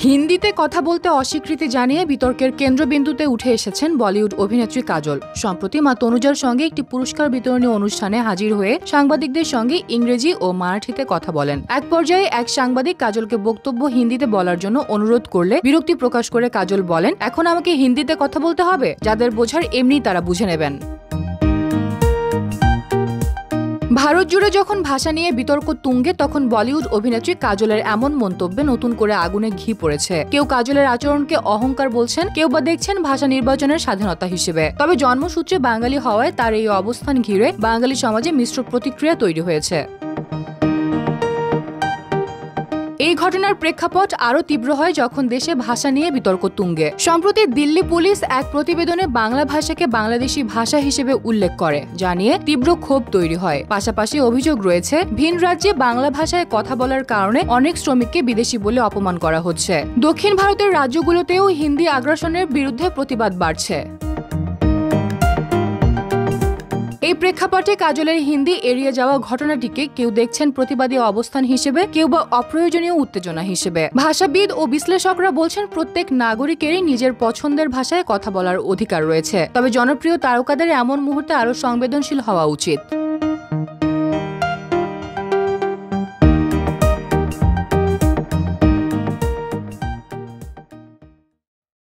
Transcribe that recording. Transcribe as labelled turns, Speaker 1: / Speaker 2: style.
Speaker 1: হিন্দিতে কথা বলতে অস্বীকৃতি জানিয়ে বিতর্কের কেন্দ্রবিন্দুতে উঠে এসেছেন বলিউড অভিনেত্রী কাজল। সম্প্রতি মা তনুজার সঙ্গে একটি পুরস্কার বিতরণী অনুষ্ঠানে হাজির হয়ে সাংবাদিকদের সঙ্গে ইংরেজি ও মারাঠিতে কথা বলেন। এক পর্যায়ে এক সাংবাদিক কাজলকে বক্তব্য হিন্দিতে বলার জন্য অনুরোধ করলে বিরক্তি প্রকাশ করে কাজল বলেন, এখন আমাকে হিন্দিতে কথা বলতে হবে? যাদের বোঝার এমনি তারা বুঝে নেবেন। ভারত জুড়ে যখন ভাষা নিয়ে বিতর্ক তুঙ্গে, তখন বলিউড অভিনেত্রী কাজলের এমন মন্তব্যে নতুন করে আগুনে ঘি পড়েছে। কেউ কাজলের আচরণকে অহংকার বলছেন, কেউ বা দেখছেন ভাষা নির্বাচনের স্বাধীনতা হিসেবে। তবে জন্মসূত্রে বাঙালি হওয়ায় তার এই অবস্থান ঘিরে বাঙালি সমাজে মিশ্র প্রতিক্রিয়া তৈরি হয়েছে। এই ঘটনার প্রেক্ষাপট আরও তীব্র হয় যখন দেশে ভাষা নিয়ে বিতর্ক তুঙ্গে। সম্প্রতি দিল্লি পুলিশ এক প্রতিবেদনে বাংলা ভাষাকে বাংলাদেশি ভাষা হিসেবে উল্লেখ করে, যা নিয়ে তীব্র ক্ষোভ তৈরি হয়। পাশাপাশি অভিযোগ রয়েছে, ভিন রাজ্যে বাংলা ভাষায় কথা বলার কারণে অনেক শ্রমিককে বিদেশি বলে অপমান করা হচ্ছে। দক্ষিণ ভারতের রাজ্যগুলোতেও হিন্দি আগ্রাসনের বিরুদ্ধে প্রতিবাদ বাড়ছে। এই প্রেক্ষাপটে কাজলের হিন্দি এড়িয়ে যাওয়া ঘটনাটিকে কেউ দেখছেন প্রতিবাদী অবস্থান হিসেবে, কেউ বা অপ্রয়োজনীয় উত্তেজনা হিসেবে। ভাষাবিদ ও বিশ্লেষকরা বলছেন, প্রত্যেক নাগরিকেরই নিজের পছন্দের ভাষায় কথা বলার অধিকার রয়েছে। তবে জনপ্রিয় তারকাদের এমন মুহূর্তে আরও সংবেদনশীল হওয়া উচিত।